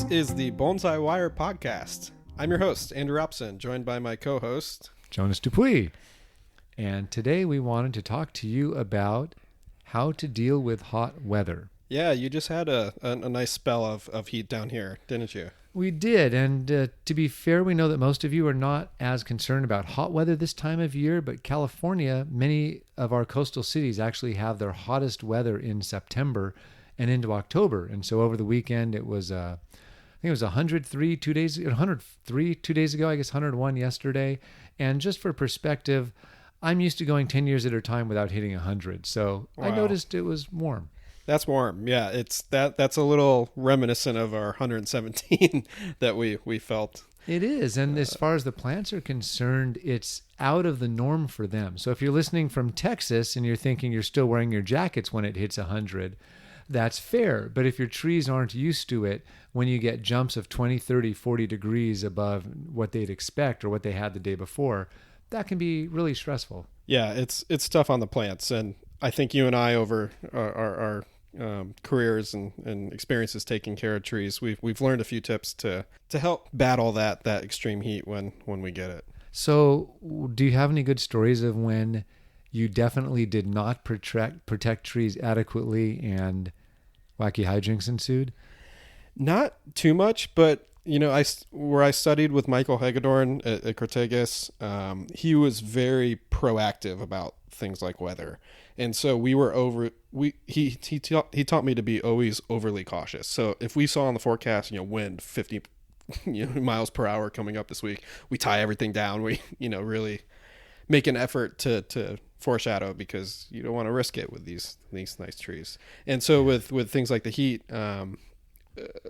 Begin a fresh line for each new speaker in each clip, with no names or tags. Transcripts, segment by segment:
This is the Bonsai Wire podcast. I'm your host, Andrew Robson, joined by my co-host,
Jonas Dupuis. And today we wanted to talk to you about how to deal with hot weather.
Yeah, you just had a nice spell of heat down here, didn't you?
We did, and to be fair, we know that most of you are not as concerned about hot weather this time of year, but California, many of our coastal cities actually have their hottest weather in September and into October. And so over the weekend, it was, I think it was 103 2 days ago, I guess 101 yesterday. And just for perspective, I'm used to going 10 years at a time without hitting 100. So
Wow.
I noticed it was warm.
That's warm. Yeah, that's a little reminiscent of our 117 that we felt.
It is. And as far as the plants are concerned, it's out of the norm for them. So if you're listening from Texas and you're thinking you're still wearing your jackets when it hits 100, that's fair. But if your trees aren't used to it, when you get jumps of 20, 30, 40 degrees above what they'd expect or what they had the day before, that can be really stressful.
Yeah, it's tough on the plants. And I think you and I, over our careers and experiences taking care of trees, we've learned a few tips to help battle that extreme heat when we get it.
So do you have any good stories of when you definitely did not protect trees adequately and wacky hijinks ensued?
Not too much, but where I studied with Michael Hagedorn at Cortegas, he was very proactive about things like weather, and so he taught me to be always overly cautious. So if we saw on the forecast, wind 50 miles per hour coming up this week, we tie everything down. We really make an effort to foreshadow, because you don't want to risk it with these nice trees. And so with things like the heat,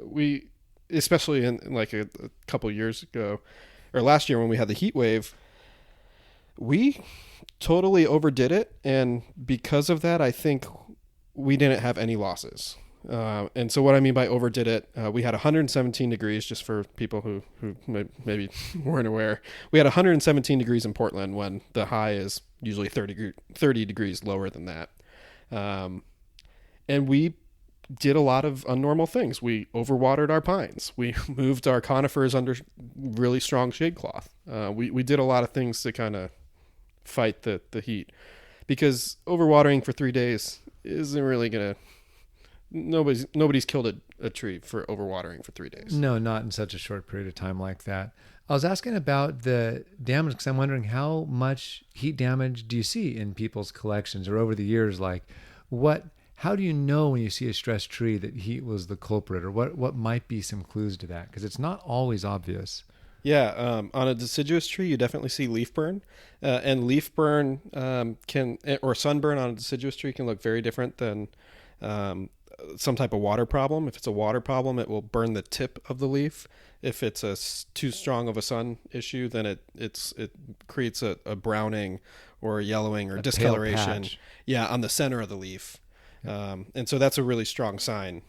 we, especially in like a couple years ago or last year when we had the heat wave, we totally overdid it. And because of that, I think we didn't have any losses. And so what I mean by overdid it, we had 117 degrees, just for people who maybe weren't aware. We had 117 degrees in Portland when the high is usually 30 degrees lower than that. And we did a lot of unnormal things. We overwatered our pines. We moved our conifers under really strong shade cloth. We did a lot of things to kind of fight the heat, because overwatering for 3 days isn't really going to... Nobody's killed a tree for overwatering for 3 days.
No, not in such a short period of time like that. I was asking about the damage because I'm wondering how much heat damage do you see in people's collections or over the years? Like, how do you know when you see a stressed tree that heat was the culprit, or what might be some clues to that? Because it's not always obvious.
Yeah, on a deciduous tree, you definitely see leaf burn, and leaf burn or sunburn on a deciduous tree can look very different than some type of water problem. If it's a water problem, it will burn the tip of the leaf. If it's too strong of a sun issue, then it creates a browning or a yellowing or discoloration. Yeah, on the center of the leaf. And so that's a really strong sign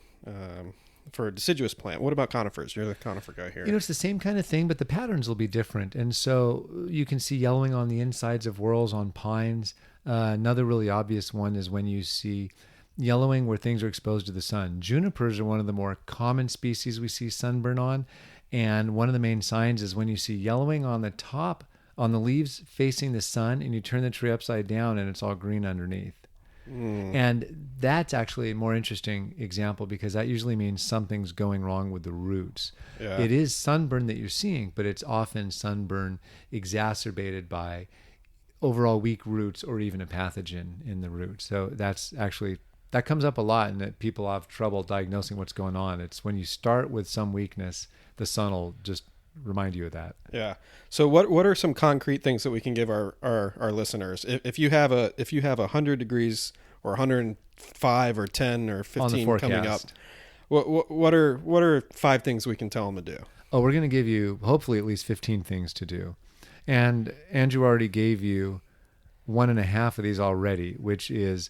for a deciduous plant. What about conifers? You're the conifer guy here.
It's the same kind of thing, but the patterns will be different. And so you can see yellowing on the insides of whorls on pines. Another really obvious one is when you see yellowing where things are exposed to the sun. Junipers are one of the more common species we see sunburn on. And one of the main signs is when you see yellowing on the top, on the leaves facing the sun, and you turn the tree upside down and it's all green underneath. And that's actually a more interesting example, because that usually means something's going wrong with the roots.
Yeah.
It is sunburn that you're seeing, but it's often sunburn exacerbated by overall weak roots or even a pathogen in the root. So that comes up a lot, and that people have trouble diagnosing what's going on. It's when you start with some weakness, the sun will just remind you of that.
Yeah. So what are some concrete things that we can give our listeners? If you have 100 degrees or 105 or 10 or 15 coming up, what are 5 things we can tell them to do?
Oh, we're going to give you hopefully at least 15 things to do. And Andrew already gave you 1.5 of these already, which is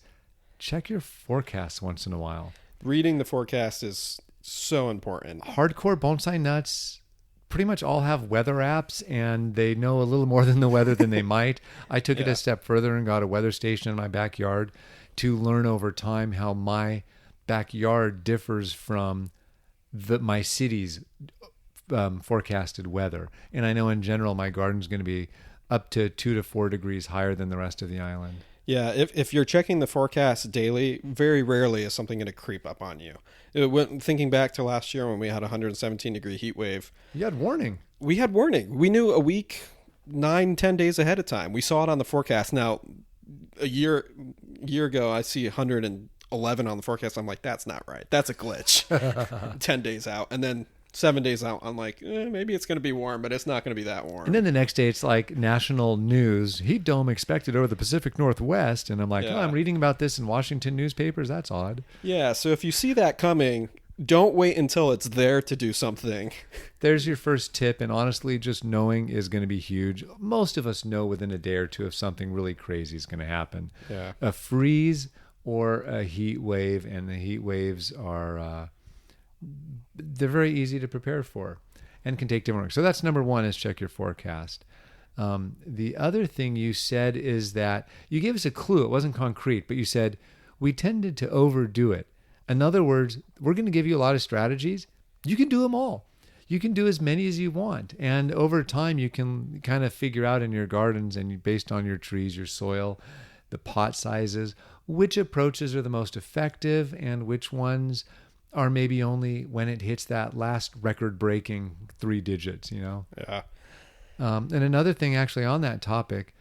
check your forecast once in a while.
Reading the forecast is so important.
Hardcore bonsai nuts pretty much all have weather apps, and they know a little more than the weather than they might. I took it a step further and got a weather station in my backyard to learn over time how my backyard differs from my city's forecasted weather. And I know in general my garden's going to be up to 2 to 4 degrees higher than the rest of the island.
Yeah, if you're checking the forecast daily, very rarely is something going to creep up on you. Thinking back to last year when we had a 117-degree heat wave,
You had warning.
we had warning. We knew a week, 9-10 days ahead of time. We saw it on the forecast. Now, a year ago, I see 111 on the forecast. I'm like, that's not right. That's a glitch. 10 days out. And then 7 days out, I'm like, maybe it's going to be warm, but it's not going to be that warm.
And then the next day, it's like national news, heat dome expected over the Pacific Northwest. And I'm like,
Yeah.
oh, I'm reading about this in Washington newspapers. That's odd.
Yeah, so if you see that coming, don't wait until it's there to do something.
There's your first tip. And honestly, just knowing is going to be huge. Most of us know within a day or two if something really crazy is going to happen.
Yeah.
A freeze or a heat wave. And the heat waves are, they're very easy to prepare for and can take different work. So that's number one, is check your forecast. The other thing you said is that you gave us a clue. It wasn't concrete, but you said we tended to overdo it. In other words, we're going to give you a lot of strategies. You can do them all. You can do as many as you want. And over time, you can kind of figure out in your gardens and based on your trees, your soil, the pot sizes, which approaches are the most effective and which ones are maybe only when it hits that last record-breaking 3 digits, you know?
Yeah.
And another thing actually on that topic,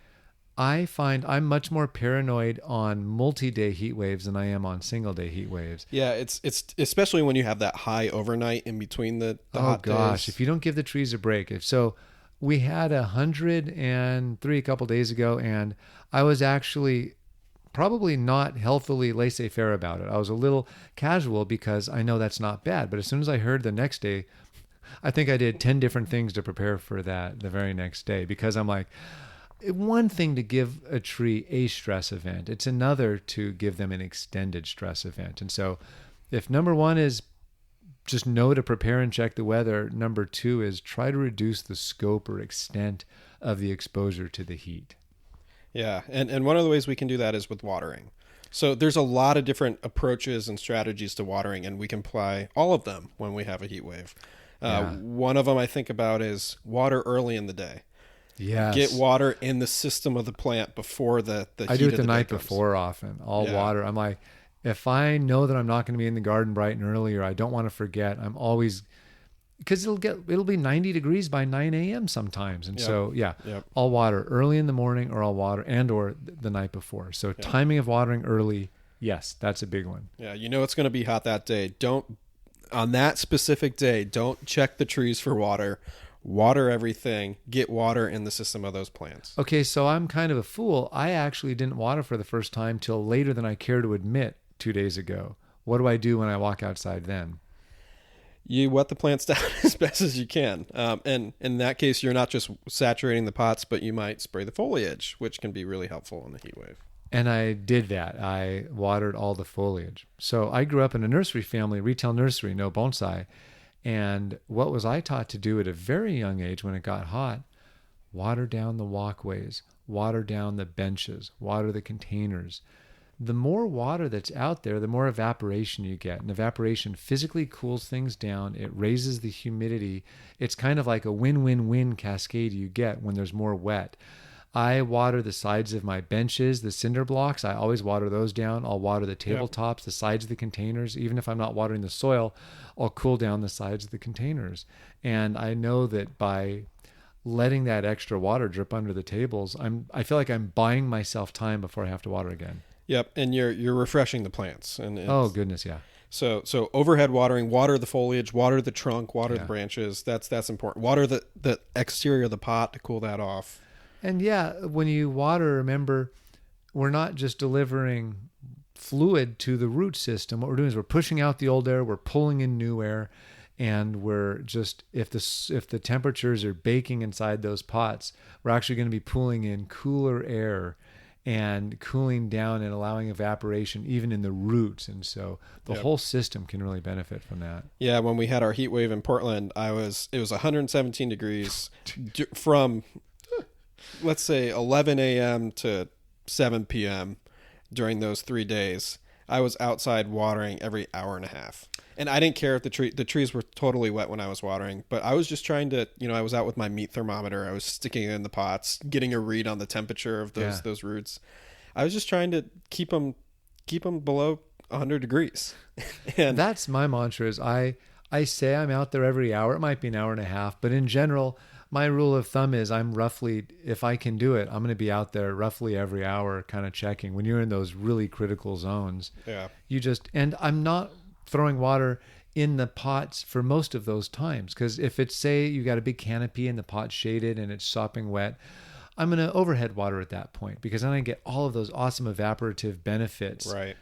I find I'm much more paranoid on multi-day heat waves than I am on single-day heat waves.
Yeah, it's especially when you have that high overnight in between the hot
gosh,
days.
if you don't give the trees a break. So we had 103 a couple days ago, and I was actually probably not healthily laissez-faire about it. I was a little casual because I know that's not bad. But as soon as I heard the next day, I think I did 10 different things to prepare for that the very next day, because I'm like, one thing to give a tree a stress event, it's another to give them an extended stress event. And so if number one is just know to prepare and check the weather, number two is try to reduce the scope or extent of the exposure to the heat.
Yeah, and one of the ways we can do that is with watering. So there's a lot of different approaches and strategies to watering, and we can apply all of them when we have a heat wave. One of them I think about is water early in the day.
Yes.
Get water in the system of the plant before the heat
I do it
of
the night
day comes.
before often. I'll water. I'm like, if I know that I'm not going to be in the garden bright and early, or I don't want to forget, I'm always, because it'll be 90 degrees by 9 a.m. sometimes. And so, I'll water early in the morning, or I'll water or the night before. So timing of watering early, yes, that's a big one.
Yeah, you know it's going to be hot that day. On that specific day, don't check the trees for water. Water everything. Get water in the system of those plants.
Okay, so I'm kind of a fool. I actually didn't water for the first time till later than I care to admit 2 days ago. What do I do when I walk outside then?
You wet the plants down as best as you can. And in that case, you're not just saturating the pots, but you might spray the foliage, which can be really helpful in the heat wave.
And I did that. I watered all the foliage. So I grew up in a nursery family, retail nursery, no bonsai. And what was I taught to do at a very young age when it got hot? Water down the walkways, water down the benches, water the containers. The more water that's out there, the more evaporation you get. And evaporation physically cools things down. It raises the humidity. It's kind of like a win-win-win cascade you get when there's more wet. I water the sides of my benches, the cinder blocks. I always water those down. I'll water the tabletops, the sides of the containers. Even if I'm not watering the soil, I'll cool down the sides of the containers. And I know that by letting that extra water drip under the tables, I feel like I'm buying myself time before I have to water again.
Yep, and you're refreshing the plants. And
oh goodness, yeah.
So overhead watering, water the foliage, water the trunk, water the branches. That's important. Water the exterior of the pot to cool that off.
And when you water, remember, we're not just delivering fluid to the root system. What we're doing is we're pushing out the old air, we're pulling in new air, and we're just, if the temperatures are baking inside those pots, we're actually going to be pulling in cooler air and cooling down and allowing evaporation even in the roots. And so the whole system can really benefit from that.
Yeah, when we had our heat wave in Portland, it was 117 degrees from, let's say, 11 a.m. to 7 p.m. during those 3 days. I was outside watering every hour and a half. And I didn't care if the trees were totally wet when I was watering, but I was just trying to, I was out with my meat thermometer. I was sticking it in the pots, getting a read on the temperature of those roots. I was just trying to keep them below 100 degrees. And
That's my mantra is I say I'm out there every hour. It might be an hour and a half, but in general, my rule of thumb is I'm roughly, if I can do it, I'm going to be out there roughly every hour kind of checking. When you're in those really critical zones,
yeah,
and I'm not throwing water in the pots for most of those times. Because if it's, say, you got a big canopy and the pot's shaded and it's sopping wet, I'm going to overhead water at that point because then I get all of those awesome evaporative benefits.
right.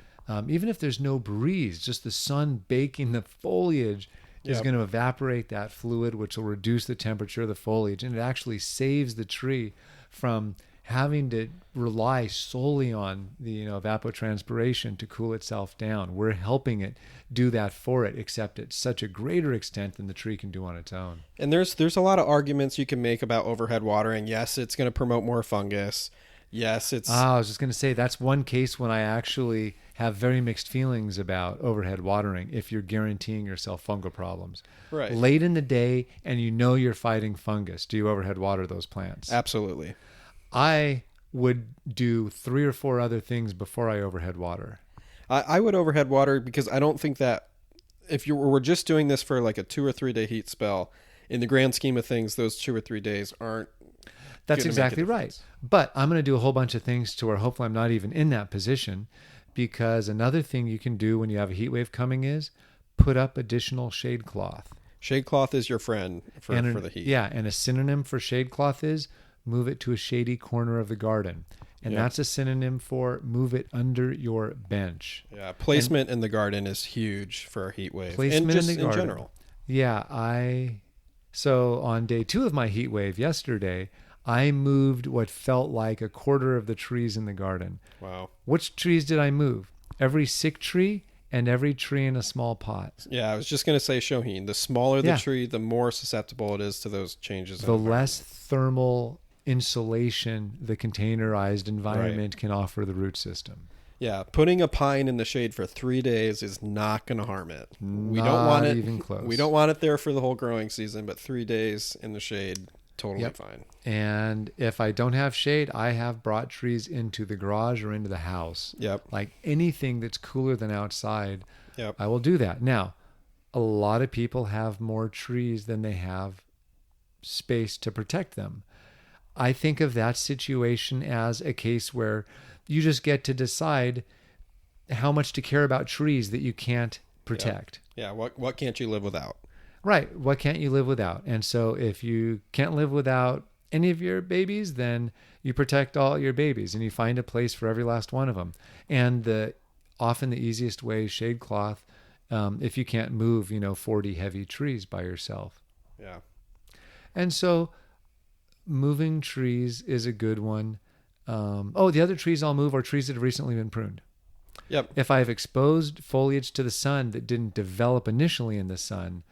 Even if there's no breeze, just the sun baking the foliage is
Yep.
going to evaporate that fluid, which will reduce the temperature of the foliage. And it actually saves the tree from having to rely solely on the evapotranspiration to cool itself down. We're helping it do that for it, except at such a greater extent than the tree can do on its own.
And there's a lot of arguments you can make about overhead watering. Yes, it's going to promote more fungus. Yes, it's
I was just going to say that's one case when I actually have very mixed feelings about overhead watering if you're guaranteeing yourself fungal problems.
right.
Late in the day and you're fighting fungus, do you overhead water those plants?
Absolutely.
I would do 3 or 4 other things before I overhead water.
I would overhead water because I don't think that if you were just doing this for like a 2 or 3 day heat spell, in the grand scheme of things, those 2 or 3 days aren't.
That's
gonna make a
exactly right.
difference.
But I'm going to do a whole bunch of things to where hopefully I'm not even in that position, because another thing you can do when you have a heat wave coming is put up additional shade cloth.
Shade cloth is your friend for the heat.
Yeah, and a synonym for shade cloth is move it to a shady corner of the garden. And
Yeah.
that's a synonym for move it under your bench.
Yeah, placement in the garden is huge for a heat wave.
Placement
and just
in the garden.
general.
Yeah, so on day 2 of my heat wave yesterday, I moved what felt like a quarter of the trees in the garden.
Wow.
Which trees did I move? Every sick tree and every tree in a small pot.
Yeah, I was just going to say, Shoheen, the smaller the
Yeah.
tree, the more susceptible it is to those changes.
The less thermal insulation the containerized environment can offer the root system.
Yeah, putting a pine in the shade for 3 days is not going to harm it. We don't
Not
want it
even close.
We don't want it there for the whole growing season, but 3 days in the shade, totally
Yep.
fine.
And if I don't have shade, I have brought trees into the garage or into the house.
Yep.
Like anything that's cooler than outside,
Yep.
I will do that. Now, a lot of people have more trees than they have space to protect them. I think of that situation as a case where you just get to decide how much to care about trees that you can't protect.
Yeah, what can't you live without?
Right. What can't you live without? And so if you can't live without any of your babies, then you protect all your babies and you find a place for every last one of them. And often the easiest way is shade cloth, if you can't move, 40 heavy trees by yourself.
Yeah.
And so moving trees is a good one. The other trees I'll move are trees that have recently been pruned.
Yep.
If I have exposed foliage to the sun that didn't develop initially in the sun,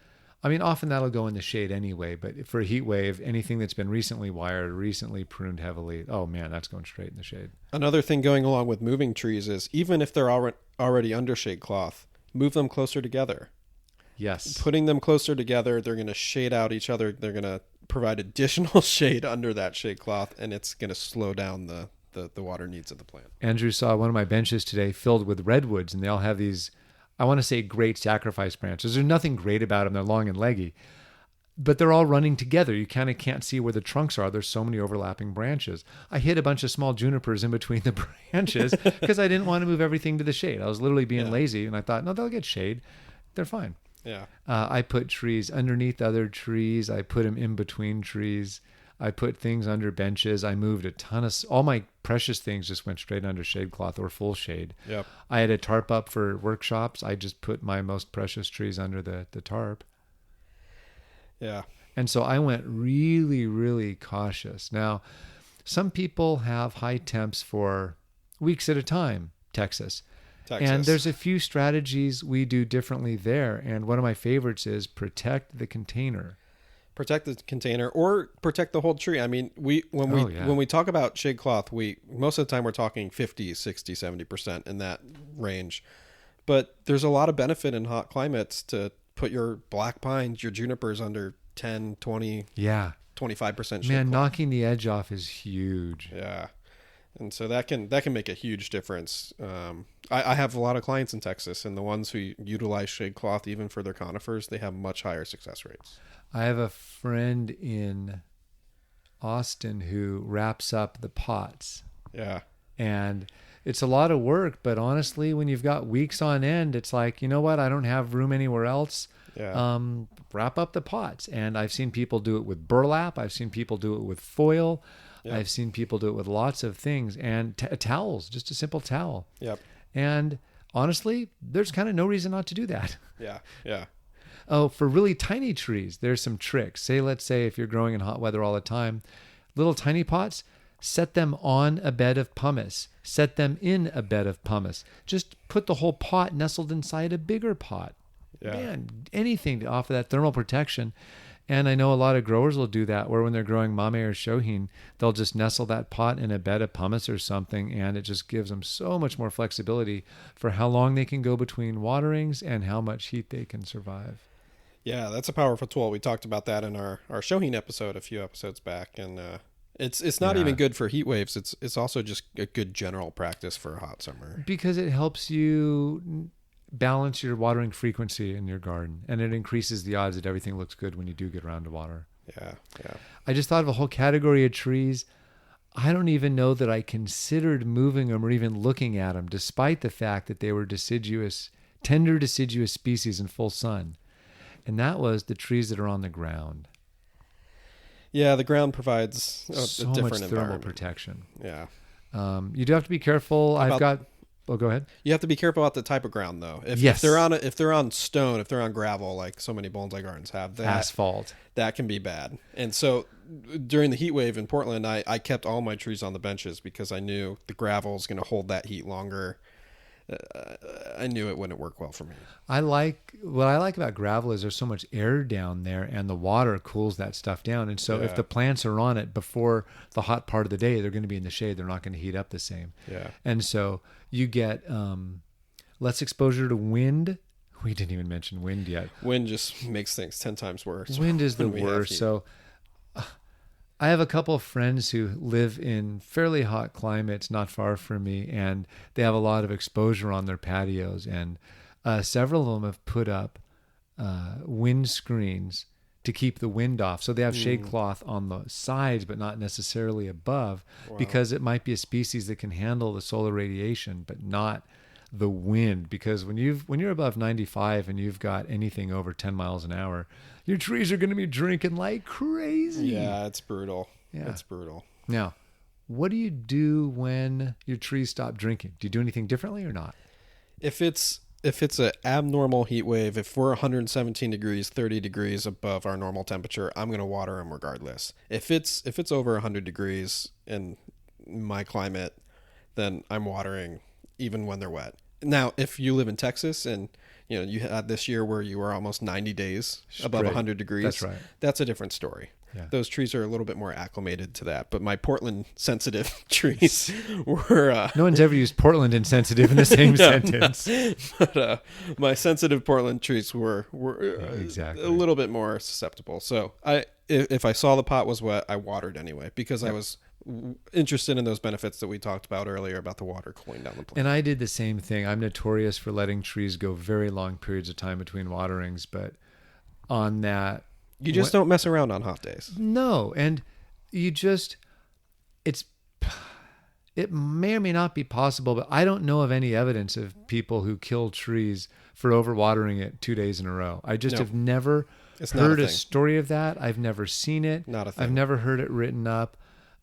often that'll go in the shade anyway, but for a heat wave, anything that's been recently wired, recently pruned heavily, oh man, that's going straight in the shade.
Another thing going along with moving trees is even if they're already under shade cloth, move them closer together.
Yes.
Putting them closer together, they're going to shade out each other. They're going to provide additional shade under that shade cloth, and it's going to slow down the water needs of the plant.
Andrew saw one of my benches today filled with redwoods, and they all have these, I want to say, great sacrifice branches. There's nothing great about them. They're long and leggy, but they're all running together. You kind of can't see where the trunks are. There's so many overlapping branches. I hid a bunch of small junipers in between the branches because I didn't want to move everything to the shade. I was literally being lazy, and I thought, no, they'll get shade. They're fine.
Yeah.
I put trees underneath other trees. I put them in between trees. I put things under benches. I moved a ton of, all my precious things just went straight under shade cloth or full shade.
Yep.
I had a tarp up for workshops. I just put my most precious trees under the tarp.
Yeah.
And so I went really, really cautious. Now, some people have high temps for weeks at a time, Texas. And there's a few strategies we do differently there. And one of my favorites is protect the container.
Protect the container or protect the whole tree. I mean, when we talk about shade cloth, we most of the time we're talking 50, 60, 70% in that range. But there's a lot of benefit in hot climates to put your black pines, your junipers under 10, 20,
Yeah.
25% shade
Man,
cloth.
knocking the edge off is huge.
Yeah. And so that can make a huge difference. I have a lot of clients in Texas, and the ones who utilize shade cloth even for their conifers, they have much higher success rates.
I have a friend in Austin who wraps up the pots.
Yeah.
And it's a lot of work, but honestly, when you've got weeks on end, it's like, you know what? I don't have room anywhere else.
Yeah.
Wrap up the pots. And I've seen people do it with burlap. I've seen people do it with foil.
Yep.
I've seen people do it with lots of things, and towels, just a simple towel.
Yep.
And honestly, there's kind of no reason not to do that.
Yeah. Yeah.
Oh, for really tiny trees, there's some tricks. Let's say if you're growing in hot weather all the time, little tiny pots, set them on a bed of pumice. Set them in a bed of pumice. Just put the whole pot nestled inside a bigger pot.
Yeah.
Man, anything to offer that thermal protection. And I know a lot of growers will do that, where when they're growing mame or shohin, they'll just nestle that pot in a bed of pumice or something, and it just gives them so much more flexibility for how long they can go between waterings and how much heat they can survive.
Yeah, that's a powerful tool. We talked about that in our shohin episode a few episodes back, and it's not even good for heat waves. It's also just a good general practice for a hot summer.
Because it helps you balance your watering frequency in your garden, and it increases the odds that everything looks good when you do get around to water.
Yeah, yeah.
I just thought of a whole category of trees. I don't even know that I considered moving them or even looking at them, despite the fact that they were tender deciduous species in full sun. And that was the trees that are on the ground.
Yeah, the ground provides
So
a
much
different
thermal
environment.
protection.
Yeah.
You do have to be careful. Well, go ahead.
You have to be careful about the type of ground, though. If they're on stone, if they're on gravel, like so many bonsai gardens have,
Asphalt,
that can be bad. And so during the heat wave in Portland, I kept all my trees on the benches because I knew the gravel is going to hold that heat longer. I knew it wouldn't work well for me.
what I like about gravel is there's so much air down there, and the water cools that stuff down. And so if the plants are on it before the hot part of the day, they're going to be in the shade. They're not going to heat up the same.
Yeah.
And so you get less exposure to wind. We didn't even mention wind yet.
Wind just makes things 10 times worse.
Wind is the worst. So I have a couple of friends who live in fairly hot climates not far from me, and they have a lot of exposure on their patios. And several of them have put up wind screens to keep the wind off. So they have shade cloth on the sides, but not necessarily above, because it might be a species that can handle the solar radiation, but not the wind. Because when you're above 95 and you've got anything over 10 miles an hour, your trees are going to be drinking like crazy.
Yeah, it's brutal.
Yeah.
It's brutal.
Now, what do you do when your trees stop drinking? Do you do anything differently or not?
If it's an abnormal heat wave, if we're 117 degrees, 30 degrees above our normal temperature, I'm going to water them regardless. If it's over 100 degrees in my climate, then I'm watering even when they're wet. Now, if you live in Texas and you had this year where you were almost 90 days above 100 degrees,
That's right.
That's a different story.
Yeah.
Those trees are a little bit more acclimated to that. But my Portland sensitive trees were...
No one's ever used Portland insensitive in the same sentence.
But my sensitive Portland trees were
Exactly.
a little bit more susceptible. So if I saw the pot was wet, I watered anyway because I was interested in those benefits that we talked about earlier about the water cooling down the plant.
And I did the same thing. I'm notorious for letting trees go very long periods of time between waterings, but on that...
You just don't mess around on hot days.
No, and it may or may not be possible, but I don't know of any evidence of people who kill trees for overwatering it 2 days in a row. I just have never heard a story of that. I've never seen it.
Not a thing.
I've never heard it written up.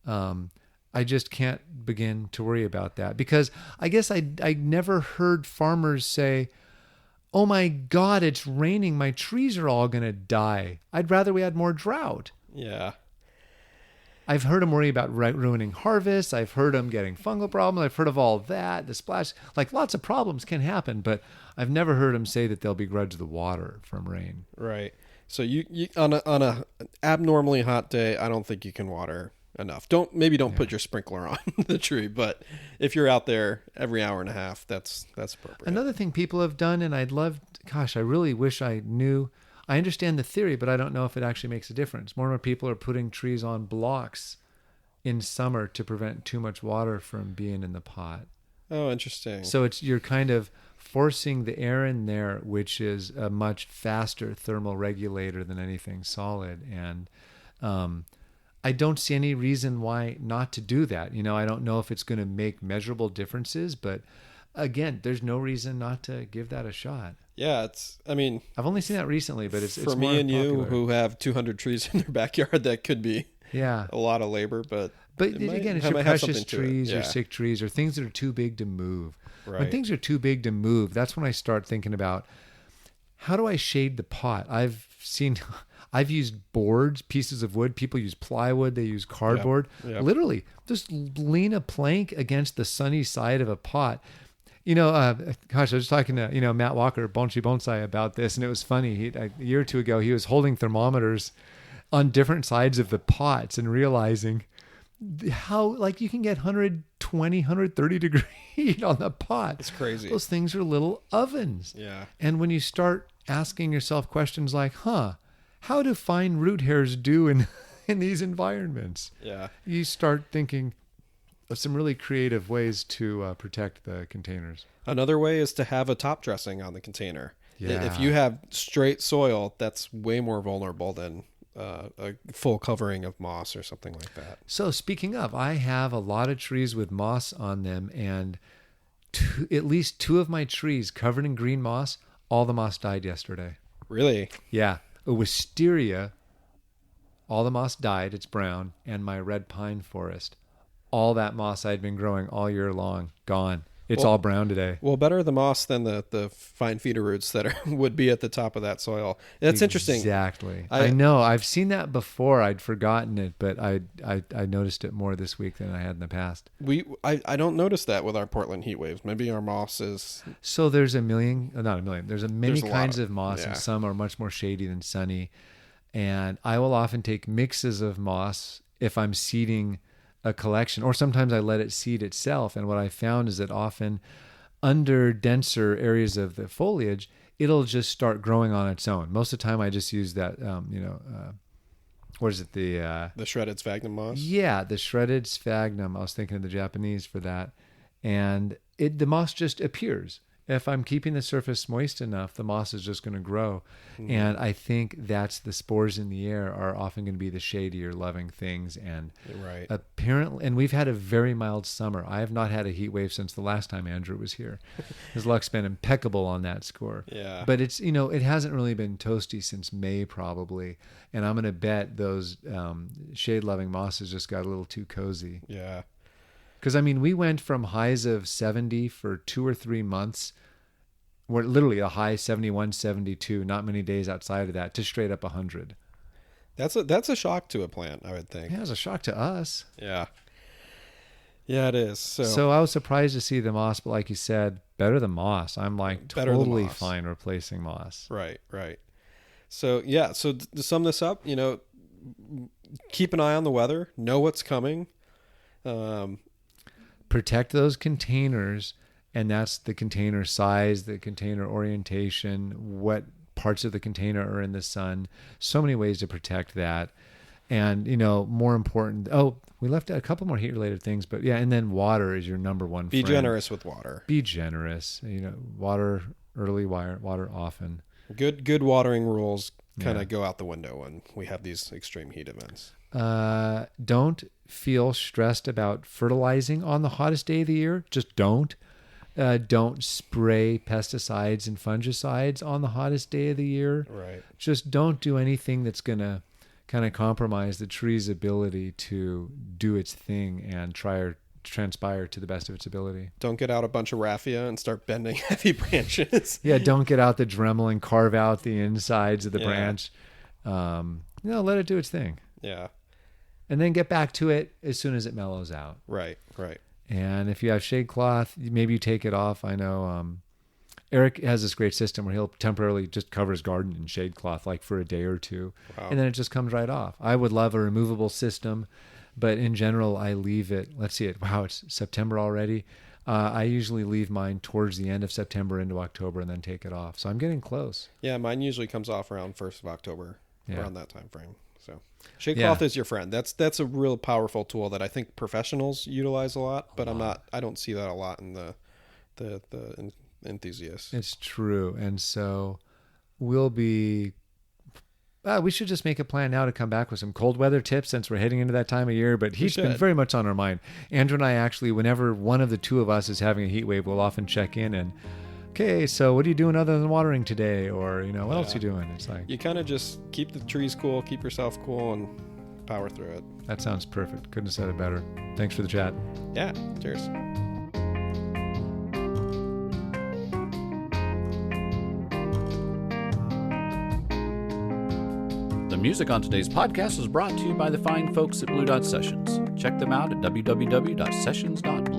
I just can't begin to worry about that because I guess I never heard farmers say, oh my God, it's raining. My trees are all going to die. I'd rather we had more drought.
Yeah.
I've heard them worry about ruining harvests. I've heard them getting fungal problems. I've heard of all that. The splash, like lots of problems can happen, but I've never heard them say that they'll begrudge the water from rain.
Right. So you on a abnormally hot day, I don't think you can water enough. Don't
Yeah.
put your sprinkler on the tree, but if you're out there every hour and a half, that's appropriate.
Another thing people have done, and gosh, I really wish I knew. I understand the theory, but I don't know if it actually makes a difference. More and more people are putting trees on blocks in summer to prevent too much water from being in the pot.
Oh, interesting.
So you're kind of forcing the air in there, which is a much faster thermal regulator than anything solid. And I don't see any reason why not to do that. I don't know if it's going to make measurable differences, but again, there's no reason not to give that a shot.
Yeah,
I've only seen that recently, but it's
for
more
me and you
popular.
who have 200 trees in their backyard, that could be
Yeah.
a lot of labor, but
Again, it's your
might have
precious
something to it.
trees, your
Yeah.
sick trees, or things that are too big to move. When
Right.
things are too big to move, that's when I start thinking about, how do I shade the pot? I've used boards, pieces of wood. People use plywood. They use cardboard.
Yep.
Literally, just lean a plank against the sunny side of a pot. Gosh, I was talking to, Matt Walker, Bonsai, about this, and it was funny. A year or two ago, he was holding thermometers on different sides of the pots and realizing how, like, you can get 120, 130 degree heat on the pot.
It's crazy.
Those things are little ovens.
Yeah.
And when you start asking yourself questions like, how do fine root hairs do in these environments?
Yeah.
You start thinking of some really creative ways to protect the containers.
Another way is to have a top dressing on the container.
Yeah.
If you have straight soil, that's way more vulnerable than a full covering of moss or something like that.
So speaking of, I have a lot of trees with moss on them, and at least two of my trees covered in green moss, all the moss died yesterday.
Really?
Yeah. A wisteria, all the moss died, it's brown, and my red pine forest, all that moss I'd been growing all year long, gone. It's all brown today.
Well, better the moss than the fine feeder roots that would be at the top of that soil. That's interesting.
Exactly. I know. I've seen that before. I'd forgotten it, but I noticed it more this week than I had in the past.
I don't notice that with our Portland heat waves. Maybe our moss is...
So there's not a million. There's many kinds of moss,
yeah.
and some are much more shady than sunny. And I will often take mixes of moss if I'm seeding a collection, or sometimes I let it seed itself. And what I found is that often under denser areas of the foliage, it'll just start growing on its own. Most of the time I just use that, what is it? The
shredded sphagnum moss?
Yeah, the shredded sphagnum. I was thinking of the Japanese for that. And the moss just appears. If I'm keeping the surface moist enough, the moss is just going to grow. Mm-hmm. And I think that's the spores in the air are often going to be the shadier loving things. And
right.
Apparently, and we've had a very mild summer. I have not had a heat wave since the last time Andrew was here. His luck's been impeccable on that score.
Yeah.
But it's, it hasn't really been toasty since May probably. And I'm going to bet those shade loving mosses just got a little too cozy.
Yeah.
Because, we went from highs of 70 for 2 or 3 months, where literally a high 71, 72, not many days outside of that, to straight up 100.
That's a shock to a plant, I would think.
Yeah, it was a shock to us.
Yeah. Yeah, it is.
So I was surprised to see the moss, but like you said, better than moss. I'm like totally fine replacing moss.
Right. So, yeah, to sum this up, keep an eye on the weather, know what's coming.
Protect those containers, and that's the container size, the container orientation, what parts of the container are in the sun. So many ways to protect that. And, more important, we left out a couple more heat related things, but yeah, and then water is your number one
Be
friend.
generous with water.
Be generous. Water early, water often.
Good watering rules kind of go out the window when we have these extreme heat events.
Don't feel stressed about fertilizing on the hottest day of the year. Just don't. Don't spray pesticides and fungicides on the hottest day of the year.
Right.
Just don't do anything that's going to kind of compromise the tree's ability to do its thing and transpire to the best of its ability.
Don't get out a bunch of raffia and start bending heavy branches.
Yeah, don't get out the Dremel and carve out the insides of the branch. Let it do its thing.
Yeah.
And then get back to it as soon as it mellows out.
Right.
And if you have shade cloth, maybe you take it off. I know Eric has this great system where he'll temporarily just cover his garden in shade cloth, like for a day or two, and then it just comes right off. I would love a removable system, but in general, I leave it. Let's see it. Wow, it's September already. I usually leave mine towards the end of September into October and then take it off. So I'm getting close.
Yeah, mine usually comes off around 1st of October,
Yeah.
around that time frame. So shade cloth is your friend. That's a real powerful tool that I think professionals utilize a lot, but I don't see that a lot in the enthusiasts.
It's true. And so we should just make a plan now to come back with some cold weather tips since we're heading into that time of year, but heat's been very much on our mind. Andrew and I actually, whenever one of the two of us is having a heat wave, we'll often check in and, okay, so what are you doing other than watering today? Or, what else are you doing? It's like,
you kind of just keep the trees cool, keep yourself cool, and power through it.
That sounds perfect. Couldn't have said it better. Thanks for the chat.
Yeah, cheers.
The music on today's podcast was brought to you by the fine folks at Blue Dot Sessions. Check them out at www.sessions.blue.